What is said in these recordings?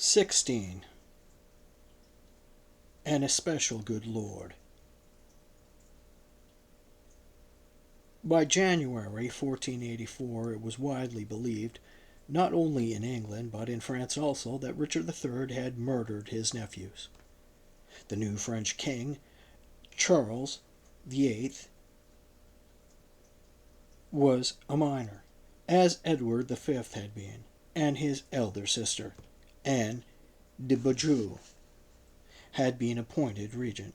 16. An especial good lord. By January 1484 it was widely believed, not only in England but in France also, that Richard III had murdered his nephews. The new French king, Charles VIII, was a minor, as Edward V had been, and his elder sister, Anne de Beaujeu, had been appointed regent.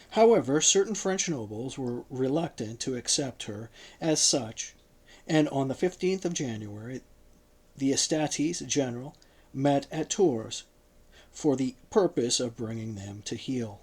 However, certain French nobles were reluctant to accept her as such, and on the 15th of January the Estates General met at Tours for the purpose of bringing them to heel.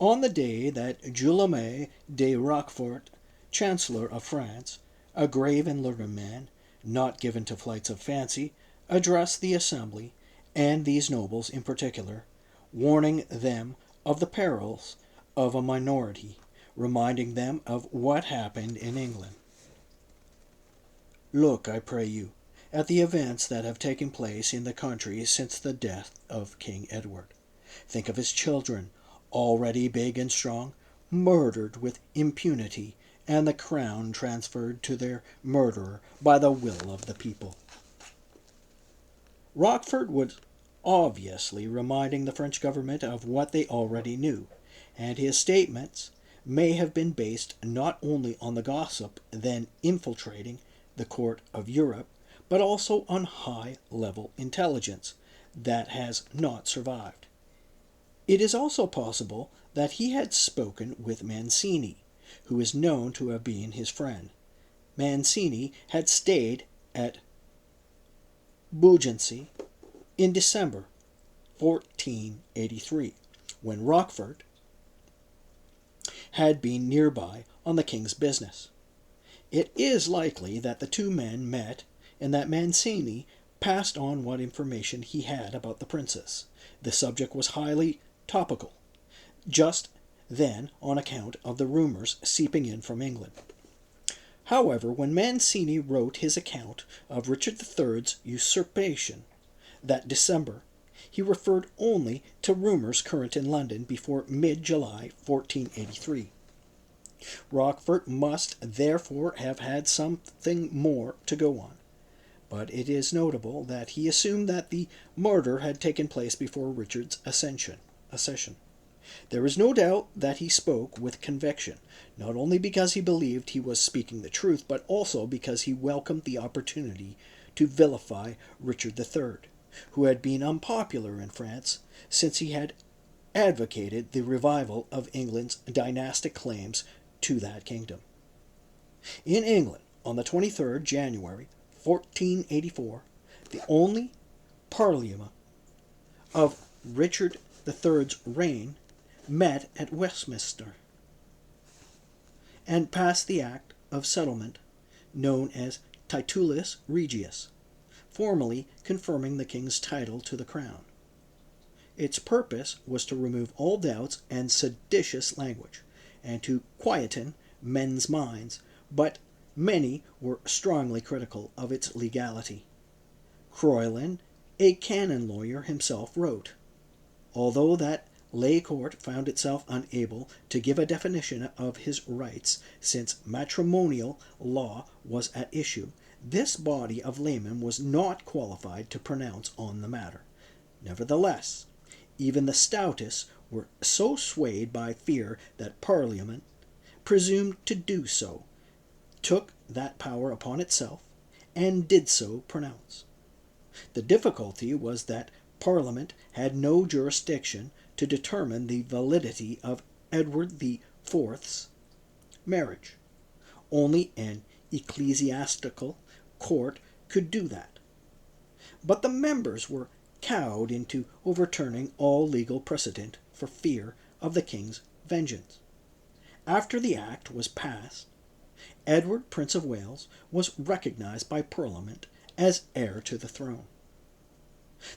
On the day that Guillaume de Rochefort, Chancellor of France, a grave and learned man, not given to flights of fancy, addressed the assembly, and these nobles in particular, warning them of the perils of a minority, reminding them of what happened in England. Look, I pray you, at the events that have taken place in the country since the death of King Edward. Think of his children, already big and strong, murdered with impunity, and the crown transferred to their murderer by the will of the people. Rochefort was obviously reminding the French government of what they already knew, and his statements may have been based not only on the gossip then infiltrating the court of Europe, but also on high-level intelligence that has not survived. It is also possible that he had spoken with Mancini, who is known to have been his friend. Mancini had stayed at Beaugency in December 1483, when Rochefort had been nearby on the king's business. It is likely that the two men met and that Mancini passed on what information he had about the princess. The subject was highly topical just then on account of the rumors seeping in from England. However, when Mancini wrote his account of Richard III's usurpation that December, he referred only to rumors current in London before mid-July 1483. Rochefort must therefore have had something more to go on, but it is notable that he assumed that the murder had taken place before Richard's accession. There is no doubt that he spoke with conviction, not only because he believed he was speaking the truth, but also because he welcomed the opportunity to vilify Richard III, who had been unpopular in France since he had advocated the revival of England's dynastic claims to that kingdom. In England, on the 23rd January 1484, the only Parliament of Richard III's reign met at Westminster and passed the Act of Settlement known as Titulus Regius, formally confirming the king's title to the crown. Its purpose was to remove all doubts and seditious language, and to quieten men's minds, but many were strongly critical of its legality. Croyland, a canon lawyer, himself wrote, "Although that lay court found itself unable to give a definition of his rights, since matrimonial law was at issue, this body of laymen was not qualified to pronounce on the matter. Nevertheless, even the stoutest were so swayed by fear that Parliament presumed to do so, took that power upon itself, and did so pronounce. The difficulty was that Parliament had no jurisdiction to determine the validity of Edward IV's marriage. Only an ecclesiastical court could do that. But the members were cowed into overturning all legal precedent for fear of the king's vengeance. After the act was passed, Edward, Prince of Wales, was recognized by Parliament as heir to the throne.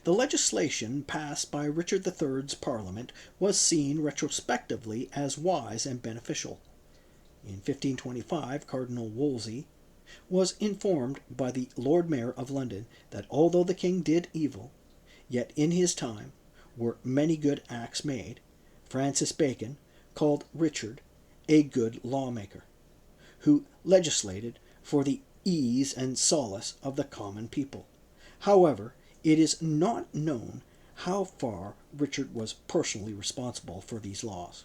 The legislation passed by Richard III's Parliament was seen retrospectively as wise and beneficial. In 1525, Cardinal Wolsey was informed by the Lord Mayor of London that although the king did evil, yet in his time were many good acts made. Francis Bacon called Richard a good lawmaker, who legislated for the ease and solace of the common people. However, it is not known how far Richard was personally responsible for these laws,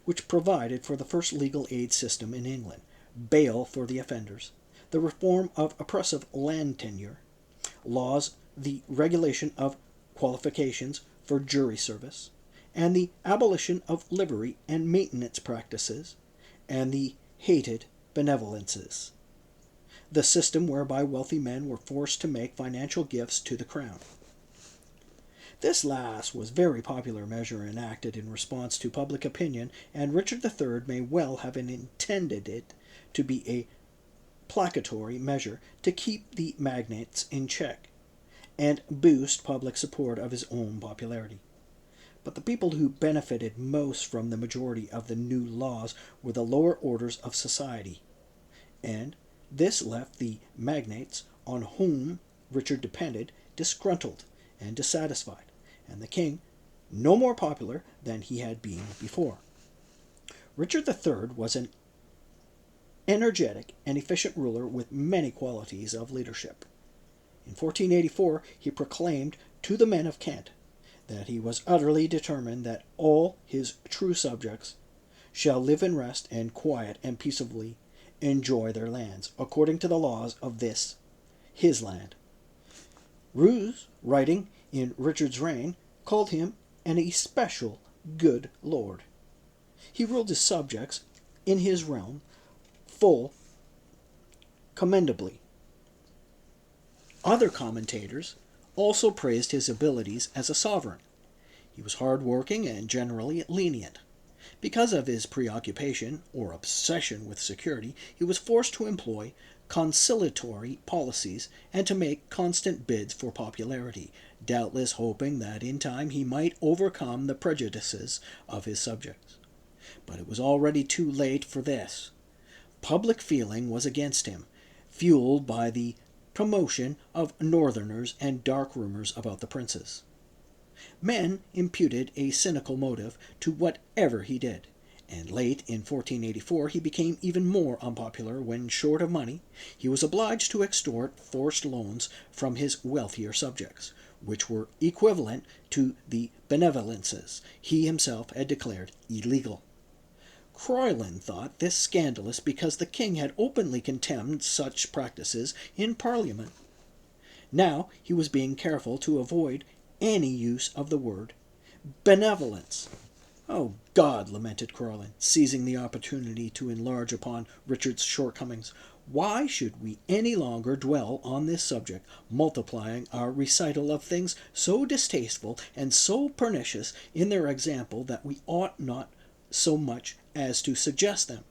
which provided for the first legal aid system in England, bail for the offenders, the reform of oppressive land tenure, laws, the regulation of qualifications for jury service, and the abolition of livery and maintenance practices, and the hated benevolences, the system whereby wealthy men were forced to make financial gifts to the crown. This last was a very popular measure enacted in response to public opinion, and Richard III may well have intended it to be a placatory measure to keep the magnates in check and boost public support of his own popularity. But the people who benefited most from the majority of the new laws were the lower orders of society, and this left the magnates on whom Richard depended disgruntled and dissatisfied, and the king no more popular than he had been before. Richard III was an energetic and efficient ruler with many qualities of leadership. In 1484 he proclaimed to the men of Kent that he was utterly determined that all his true subjects shall live in rest and quiet and peaceably enjoy their lands, according to the laws of this, his land. Roos, writing in Richard's reign, called him an especial good lord. He ruled his subjects in his realm full commendably. Other commentators also praised his abilities as a sovereign. He was hard-working and generally lenient. Because of his preoccupation or obsession with security, he was forced to employ conciliatory policies and to make constant bids for popularity, doubtless hoping that in time he might overcome the prejudices of his subjects. But it was already too late for this. Public feeling was against him, fueled by the promotion of northerners and dark rumors about the princes. Men imputed a cynical motive to whatever he did, and late in 1484 he became even more unpopular when, short of money, he was obliged to extort forced loans from his wealthier subjects, which were equivalent to the benevolences he himself had declared illegal. Croyland thought this scandalous because the king had openly condemned such practices in Parliament. Now he was being careful to avoid any use of the word benevolence. "Oh God," lamented Croyland, seizing the opportunity to enlarge upon Richard's shortcomings, "why should we any longer dwell on this subject, multiplying our recital of things so distasteful and so pernicious in their example that we ought not so much as to suggest them?"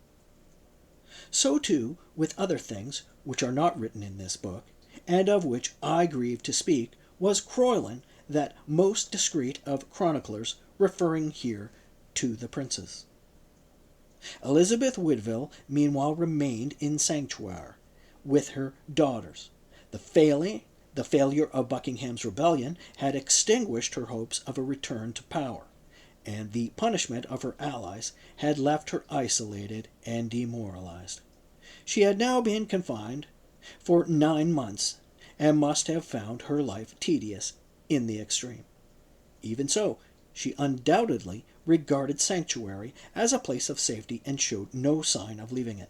So too with other things which are not written in this book, and of which I grieve to speak, was Croyland that most discreet of chroniclers, referring here to the princes. Elizabeth Woodville meanwhile remained in sanctuary with her daughters. The failure of Buckingham's rebellion had extinguished her hopes of a return to power, and the punishment of her allies had left her isolated and demoralized. She had now been confined for 9 months, and must have found her life tedious in the extreme. Even so, she undoubtedly regarded sanctuary as a place of safety and showed no sign of leaving it.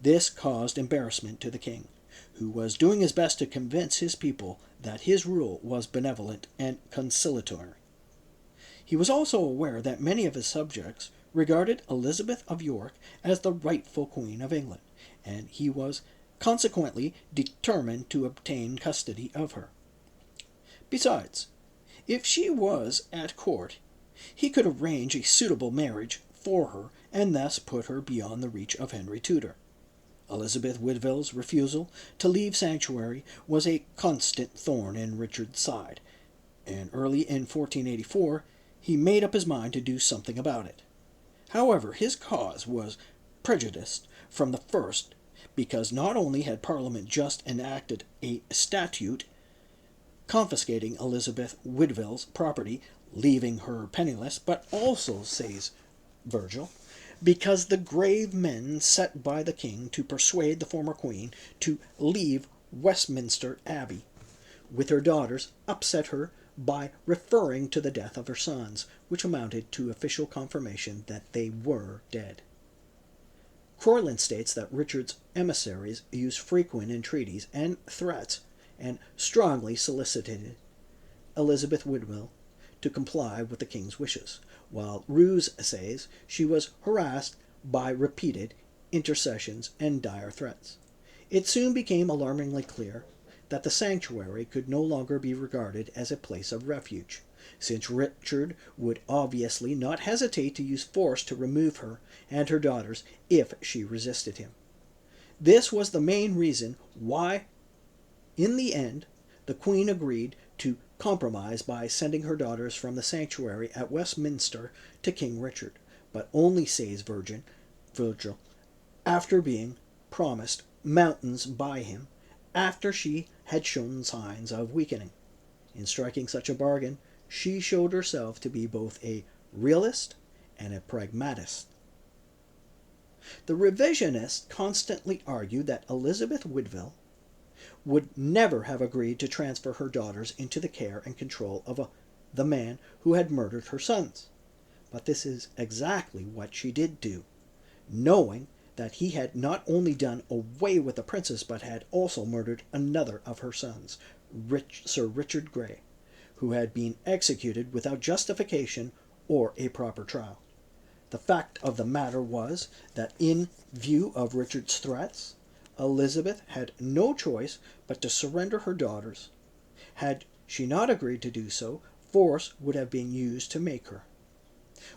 This caused embarrassment to the king, who was doing his best to convince his people that his rule was benevolent and conciliatory. He was also aware that many of his subjects regarded Elizabeth of York as the rightful Queen of England, and he was consequently determined to obtain custody of her. Besides, if she was at court, he could arrange a suitable marriage for her, and thus put her beyond the reach of Henry Tudor. Elizabeth Woodville's refusal to leave sanctuary was a constant thorn in Richard's side, and early in 1484 he made up his mind to do something about it. However, his cause was prejudiced from the first, because not only had Parliament just enacted a statute confiscating Elizabeth Woodville's property, leaving her penniless, but also, says Virgil, because the grave men set by the king to persuade the former queen to leave Westminster Abbey with her daughters upset her by referring to the death of her sons, which amounted to official confirmation that they were dead. Croyland states that Richard's emissaries used frequent entreaties and threats and strongly solicited Elizabeth Woodville to comply with the king's wishes, while Roos says she was harassed by repeated intercessions and dire threats. It soon became alarmingly clear that the sanctuary could no longer be regarded as a place of refuge, since Richard would obviously not hesitate to use force to remove her and her daughters if she resisted him. This was the main reason why, in the end, the Queen agreed to compromise by sending her daughters from the sanctuary at Westminster to King Richard, but only, says Virgil, after being promised mountains by him, after she had shown signs of weakening. In striking such a bargain, she showed herself to be both a realist and a pragmatist. The revisionists constantly argued that Elizabeth Woodville would never have agreed to transfer her daughters into the care and control of the man who had murdered her sons. But this is exactly what she did do, knowing that he had not only done away with the princess, but had also murdered another of her sons, Sir Richard Grey, who had been executed without justification or a proper trial. The fact of the matter was that, in view of Richard's threats, Elizabeth had no choice but to surrender her daughters. Had she not agreed to do so, force would have been used to make her.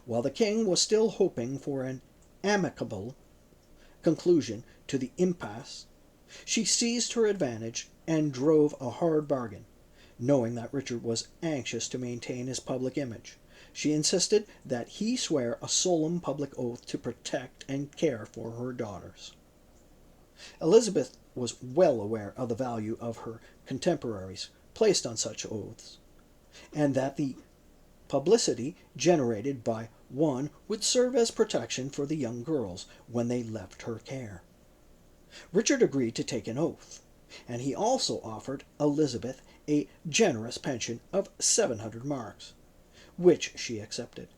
While the king was still hoping for an amicable conclusion to the impasse, she seized her advantage and drove a hard bargain. Knowing that Richard was anxious to maintain his public image, she insisted that he swear a solemn public oath to protect and care for her daughters. Elizabeth was well aware of the value of her contemporaries placed on such oaths, and that the publicity generated by one would serve as protection for the young girls when they left her care. Richard agreed to take an oath, and he also offered Elizabeth a generous pension of 700 marks, which she accepted.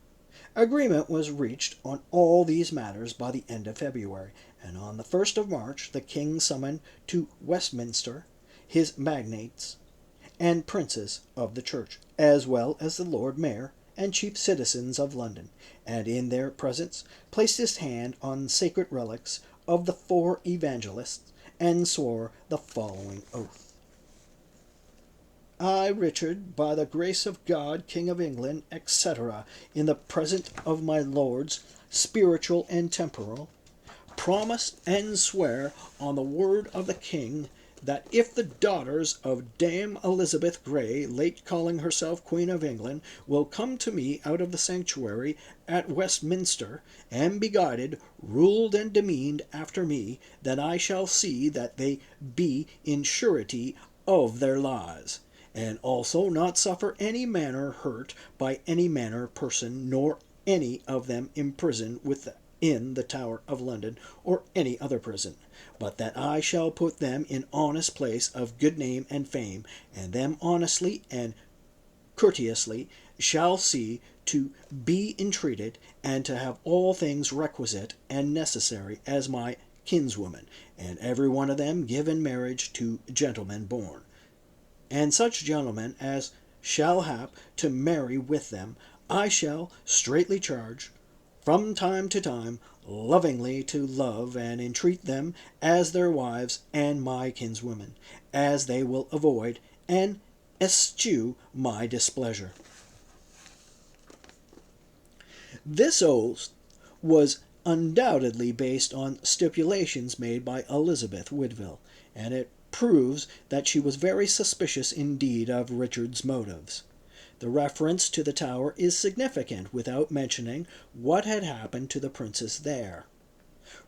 Agreement was reached on all these matters by the end of February, and on the 1st of March the king summoned to Westminster his magnates and princes of the church, as well as the Lord Mayor and chief citizens of London, and in their presence placed his hand on sacred relics of the 4 evangelists, and swore the following oath: I, Richard, by the grace of God, King of England, etc., in the presence of my lords, spiritual and temporal, promise and swear on the word of the king that if the daughters of Dame Elizabeth Grey, late calling herself Queen of England, will come to me out of the sanctuary at Westminster, and be guided, ruled, and demeaned after me, then I shall see that they be in surety of their lives, and also not suffer any manner hurt by any manner person, nor any of them imprisoned within the Tower of London, or any other prison, but that I shall put them in honest place of good name and fame, and them honestly and courteously shall see to be entreated, and to have all things requisite and necessary as my kinswoman, and every one of them give in marriage to gentlemen born. And such gentlemen as shall hap to marry with them, I shall straitly charge, from time to time, lovingly to love and entreat them as their wives and my kinswomen, as they will avoid and eschew my displeasure. This oath was undoubtedly based on stipulations made by Elizabeth Woodville, and it proves that she was very suspicious indeed of Richard's motives. The reference to the Tower is significant without mentioning what had happened to the princes there.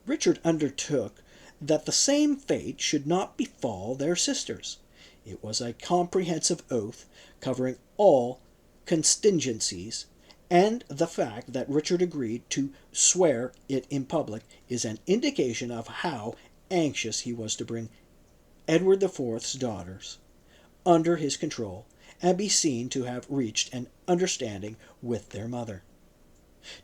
Richard undertook that the same fate should not befall their sisters. It was a comprehensive oath covering all contingencies, and the fact that Richard agreed to swear it in public is an indication of how anxious he was to bring Edward IV's daughters under his control and be seen to have reached an understanding with their mother.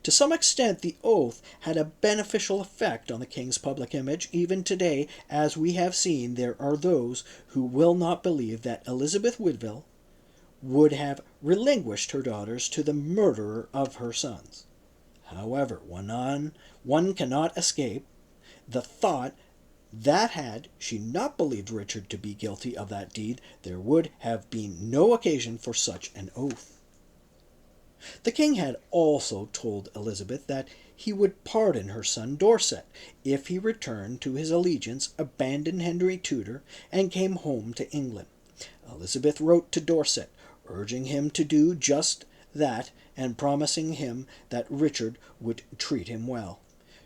To some extent, the oath had a beneficial effect on the king's public image. Even today, as we have seen, there are those who will not believe that Elizabeth Woodville would have relinquished her daughters to the murderer of her sons. However, one cannot escape the thought that had she not believed Richard to be guilty of that deed, there would have been no occasion for such an oath. The king had also told Elizabeth that he would pardon her son Dorset if he returned to his allegiance, abandoned Henry Tudor, and came home to England. Elizabeth wrote to Dorset, urging him to do just that and promising him that Richard would treat him well.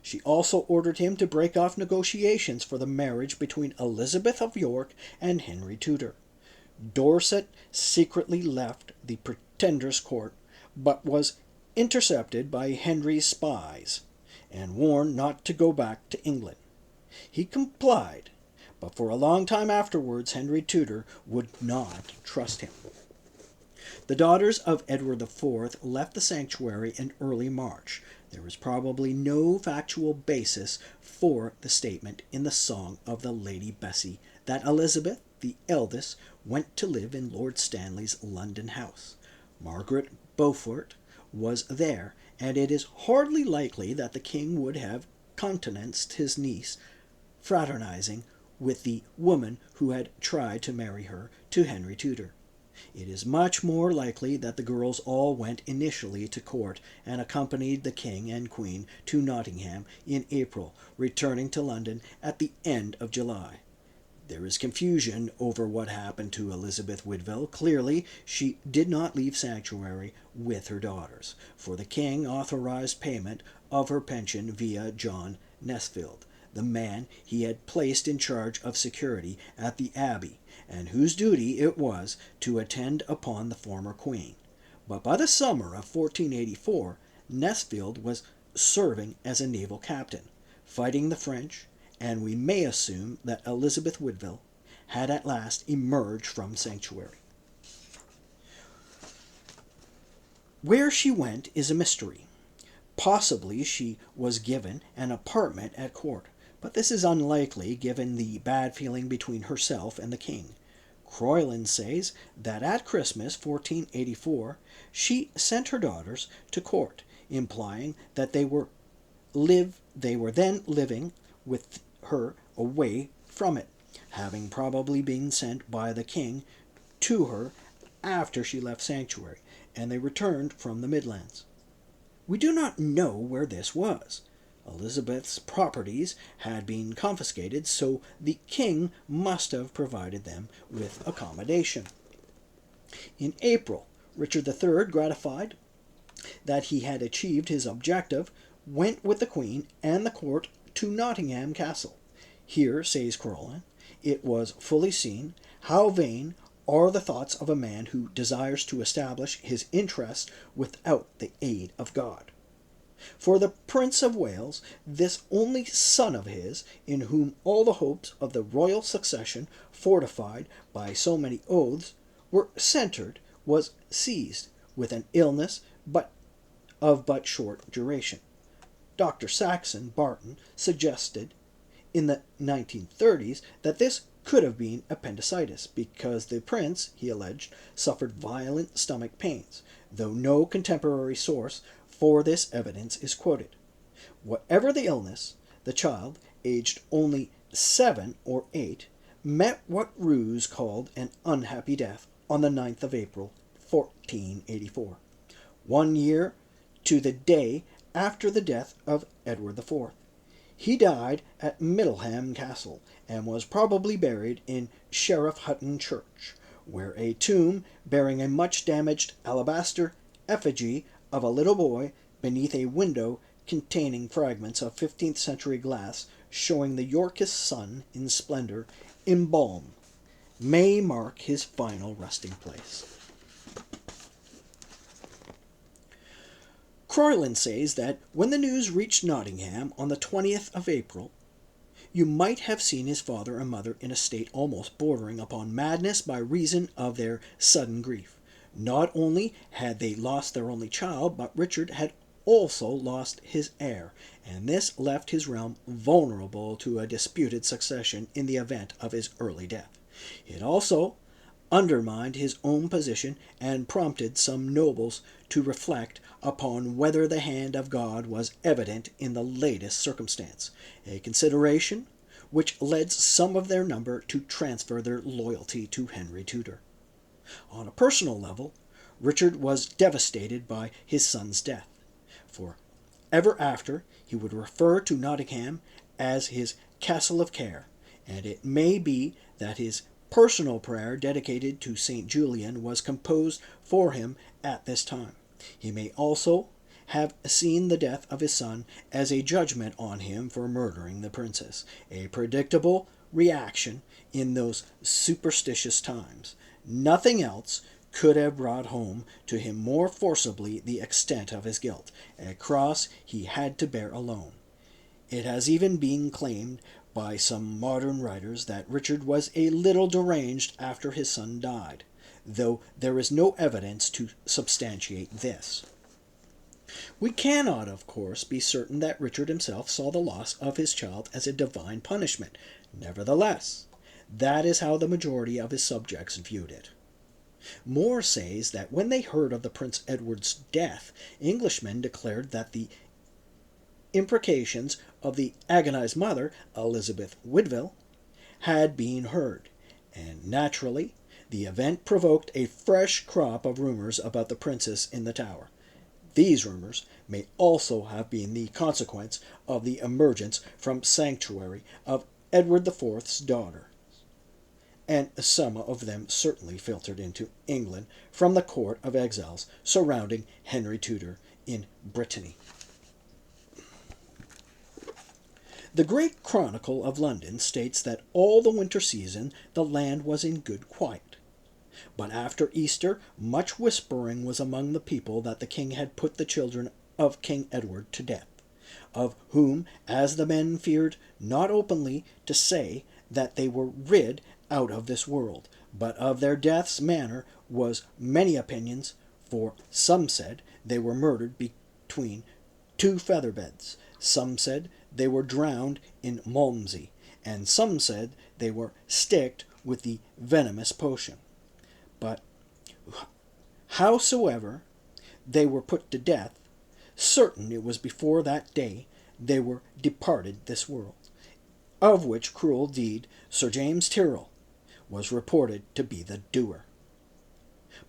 She also ordered him to break off negotiations for the marriage between Elizabeth of York and Henry Tudor. Dorset secretly left the pretender's court, but was intercepted by Henry's spies and warned not to go back to England. He complied, but for a long time afterwards Henry Tudor would not trust him. The daughters of Edward IV left the sanctuary in early March. There is probably no factual basis for the statement in the Song of the Lady Bessie that Elizabeth, the eldest, went to live in Lord Stanley's London house. Margaret Beaufort was there, and it is hardly likely that the king would have countenanced his niece fraternizing with the woman who had tried to marry her to Henry Tudor. It is much more likely that the girls all went initially to court and accompanied the king and queen to Nottingham in April, returning to London at the end of July. There is confusion over what happened to Elizabeth Woodville. Clearly, she did not leave sanctuary with her daughters, for the king authorized payment of her pension via John Nesfield, the man he had placed in charge of security at the Abbey, and whose duty it was to attend upon the former queen. But by the summer of 1484, Nesfield was serving as a naval captain, fighting the French, and we may assume that Elizabeth Woodville had at last emerged from sanctuary. Where she went is a mystery. Possibly she was given an apartment at court, but this is unlikely given the bad feeling between herself and the king. Croyland says that at Christmas 1484 she sent her daughters to court, implying that they were then living with her away from it, having probably been sent by the king to her after she left sanctuary, and they returned from the Midlands. We do not know where this was. Elizabeth's properties had been confiscated, so the king must have provided them with accommodation. In April, Richard III, gratified that he had achieved his objective, went with the queen and the court to Nottingham Castle. Here, says Croyland, it was fully seen how vain are the thoughts of a man who desires to establish his interest without the aid of God. For the Prince of Wales, this only son of his, in whom all the hopes of the royal succession, fortified by so many oaths, were centered, was seized with an illness of but short duration. Dr. Saxon Barton suggested in the 1930s that this could have been appendicitis, because the prince, he alleged, suffered violent stomach pains, though no contemporary source for this evidence is quoted. Whatever the illness, the child, aged only 7 or 8, met what Roos called an unhappy death on the 9th of April, 1484, 1 year to the day after the death of Edward IV. He died at Middleham Castle, and was probably buried in Sheriff Hutton Church, where a tomb bearing a much damaged alabaster effigy of a little boy beneath a window containing fragments of 15th century glass showing the Yorkist sun in splendor embalmed may mark his final resting place. Croyland says that when the news reached Nottingham on the 20th of April, you might have seen his father and mother in a state almost bordering upon madness by reason of their sudden grief. Not only had they lost their only child, but Richard had also lost his heir, and this left his realm vulnerable to a disputed succession in the event of his early death. It also undermined his own position and prompted some nobles to reflect upon whether the hand of God was evident in the latest circumstance, a consideration which led some of their number to transfer their loyalty to Henry Tudor. On a personal level, Richard was devastated by his son's death, for ever after he would refer to Nottingham as his castle of care, and it may be that his personal prayer dedicated to St. Julian was composed for him at this time. He may also have seen the death of his son as a judgment on him for murdering the princess, a predictable reaction in those superstitious times. Nothing else could have brought home to him more forcibly the extent of his guilt, a cross he had to bear alone. It has even been claimed by some modern writers that Richard was a little deranged after his son died, though there is no evidence to substantiate this. We cannot, of course, be certain that Richard himself saw the loss of his child as a divine punishment. Nevertheless, that is how the majority of his subjects viewed it. More says that when they heard of the Prince Edward's death, Englishmen declared that the imprecations of the agonized mother, Elizabeth Woodville, had been heard, and naturally the event provoked a fresh crop of rumors about the princess in the Tower. These rumors may also have been the consequence of the emergence from sanctuary of Edward IV's daughter, and some of them certainly filtered into England from the court of exiles surrounding Henry Tudor in Brittany. The Great Chronicle of London states that all the winter season the land was in good quiet. But after Easter, much whispering was among the people that the king had put the children of King Edward to death, of whom, as the men feared not openly to say that they were rid out of this world, but of their death's manner was many opinions, for some said they were murdered between two feather beds, some said they were drowned in Malmsey, and some said they were sticked with the venomous potion. But howsoever they were put to death, certain it was before that day they were departed this world, of which cruel deed Sir James Tyrrell was reported to be the doer.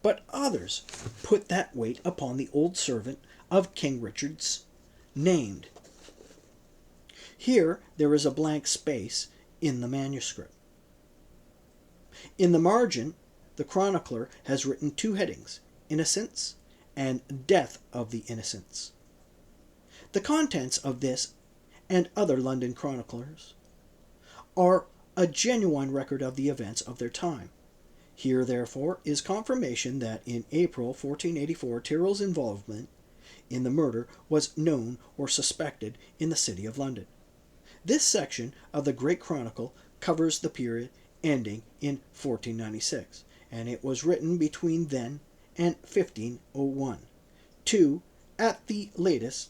But others put that weight upon the old servant of King Richard's named. Here there is a blank space in the manuscript. In the margin, the chronicler has written two headings, Innocents and Death of the Innocents. The contents of this and other London chroniclers are a genuine record of the events of their time. Here, therefore, is confirmation that in April 1484 Tyrrell's involvement in the murder was known or suspected in the city of London. This section of the Great Chronicle covers the period ending in 1496, and it was written between then and 1501, at the latest,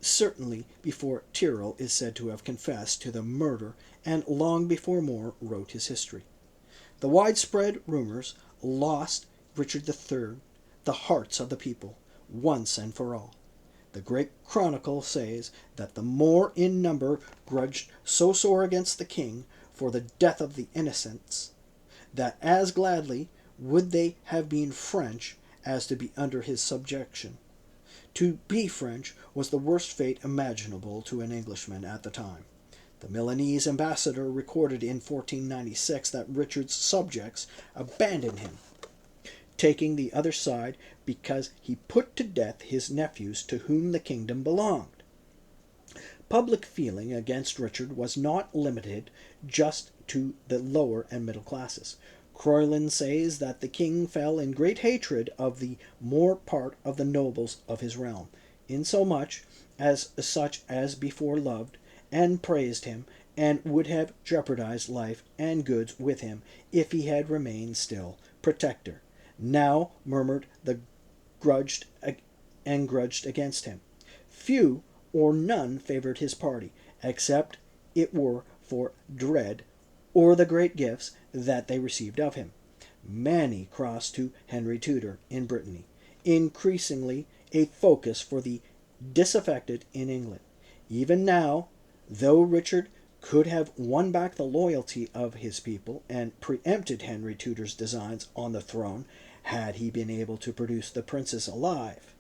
certainly before Tyrrell is said to have confessed to the murder and long before More wrote his history. The widespread rumors lost Richard III the hearts of the people once and for all. The Great Chronicle says that the More in number grudged so sore against the king for the death of the innocents, that as gladly would they have been French as to be under his subjection. To be French was the worst fate imaginable to an Englishman at the time. The Milanese ambassador recorded in 1496 that Richard's subjects abandoned him, taking the other side because he put to death his nephews to whom the kingdom belonged. Public feeling against Richard was not limited just to the lower and middle classes. Croyland says that the king fell in great hatred of the more part of the nobles of his realm, insomuch as such as before loved and praised him, and would have jeopardized life and goods with him if he had remained still protector, now murmured the grudged against him. Few or none favored his party, except it were for dread or the great gifts that they received of him. Many crossed to Henry Tudor in Brittany, increasingly a focus for the disaffected in England. Even now, though Richard could have won back the loyalty of his people and preempted Henry Tudor's designs on the throne had he been able to produce the princess alive,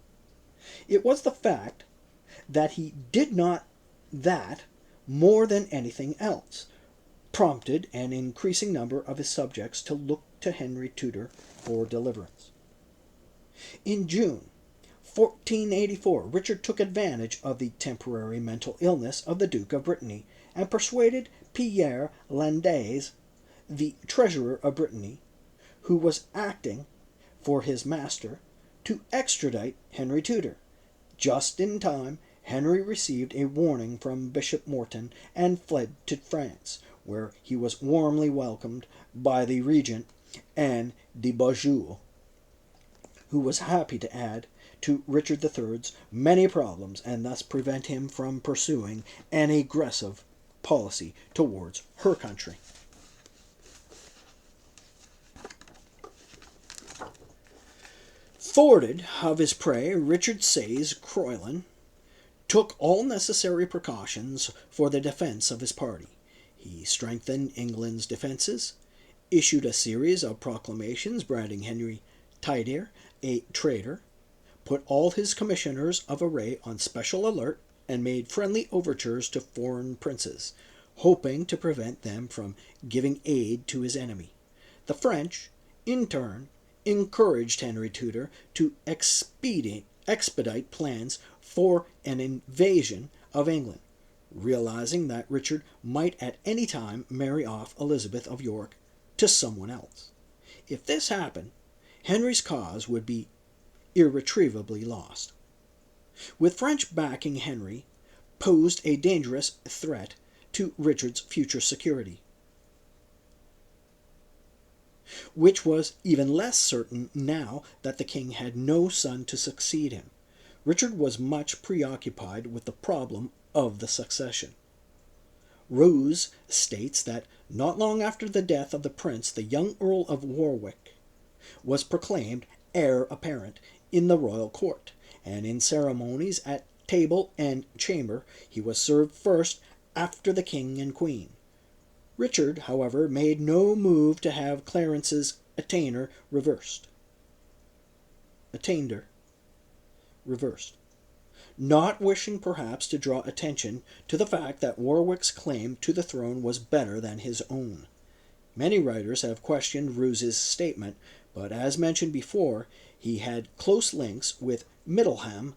it was the fact that he did not that, more than anything else, prompted an increasing number of his subjects to look to Henry Tudor for deliverance. In June 1484, Richard took advantage of the temporary mental illness of the Duke of Brittany and persuaded Pierre Landais, the treasurer of Brittany, who was acting for his master, to extradite Henry Tudor. Just in time, Henry received a warning from Bishop Morton and fled to France, where he was warmly welcomed by the regent Anne de Beaujeu, who was happy to add to Richard III's many problems and thus prevent him from pursuing an aggressive policy towards her country. Thwarted of his prey, Richard says Croyland took all necessary precautions for the defense of his party. He strengthened England's defenses, issued a series of proclamations branding Henry Tudor a traitor, put all his commissioners of array on special alert, and made friendly overtures to foreign princes, hoping to prevent them from giving aid to his enemy. The French, in turn, encouraged Henry Tudor to expedite plans for an invasion of England, realizing that Richard might at any time marry off Elizabeth of York to someone else. If this happened, Henry's cause would be irretrievably lost. With French backing, Henry posed a dangerous threat to Richard's future security, which was even less certain now that the king had no son to succeed him. Richard was much preoccupied with the problem of the succession. Rose states that not long after the death of the prince, the young Earl of Warwick was proclaimed heir apparent in the royal court, and in ceremonies at table and chamber he was served first after the king and queen. Richard, however, made no move to have Clarence's attainder reversed, not wishing perhaps to draw attention to the fact that Warwick's claim to the throne was better than his own. Many writers have questioned Rose's statement, but as mentioned before, he had close links with Middleham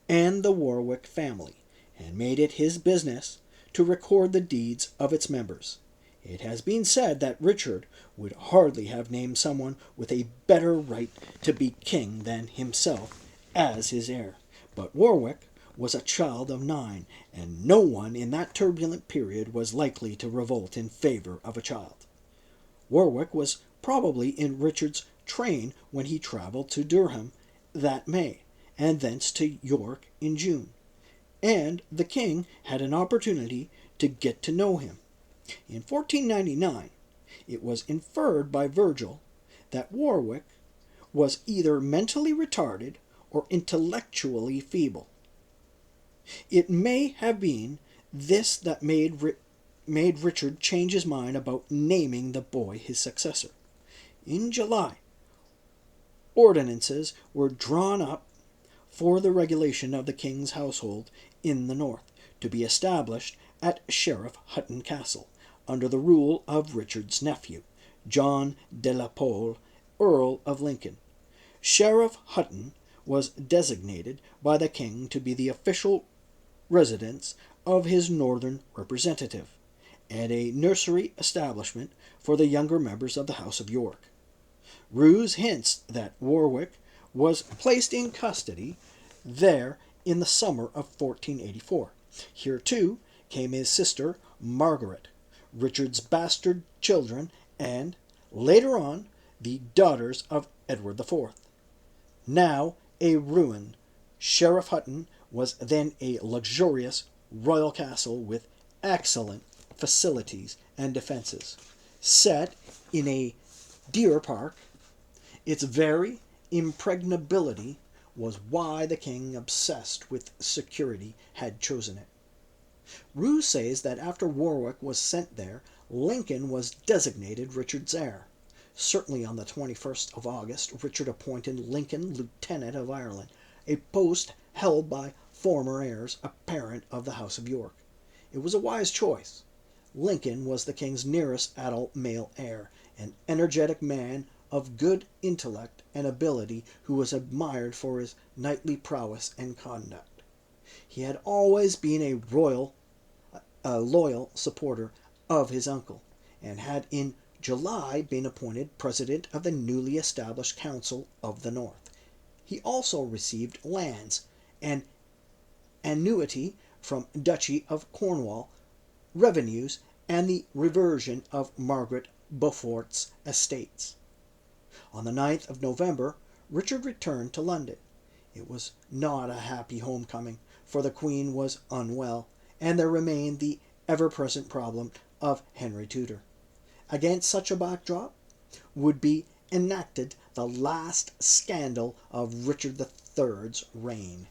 and the Warwick family, and made it his business to record the deeds of its members. It has been said that Richard would hardly have named someone with a better right to be king than himself as his heir. But Warwick was a child of 9, and no one in that turbulent period was likely to revolt in favor of a child. Warwick was probably in Richard's train when he travelled to Durham that May, and thence to York in June, and the king had an opportunity to get to know him. In 1499, it was inferred by Virgil that Warwick was either mentally retarded or intellectually feeble. It may have been this that made Richard change his mind about naming the boy his successor. In July, ordinances were drawn up for the regulation of the king's household in the north, to be established at Sheriff Hutton Castle, under the rule of Richard's nephew, John de la Pole, Earl of Lincoln. Sheriff Hutton was designated by the king to be the official residence of his northern representative, and a nursery establishment for the younger members of the House of York. Roos hints that Warwick was placed in custody there in the summer of 1484. Here, too, came his sister Margaret, Richard's bastard children, and, later on, the daughters of Edward IV. Now a ruin, Sheriff Hutton was then a luxurious royal castle with excellent facilities and defenses, set in a deer park. Its very impregnability was why the king, obsessed with security, had chosen it. Roos says that after Warwick was sent there, Lincoln was designated Richard's heir. Certainly on the 21st of August, Richard appointed Lincoln Lieutenant of Ireland, a post held by former heirs apparent of the House of York. It was a wise choice. Lincoln was the king's nearest adult male heir, an energetic man of good intellect and ability who was admired for his knightly prowess and conduct. He had always been a loyal supporter of his uncle, and had in July been appointed president of the newly established Council of the North. He also received lands and annuity from Duchy of Cornwall, revenues, and the reversion of Margaret Beaufort's estates. On the 9th of November, Richard returned to London. It was not a happy homecoming, for the Queen was unwell, and there remained the ever-present problem of Henry Tudor. Against such a backdrop would be enacted the last scandal of Richard III's reign.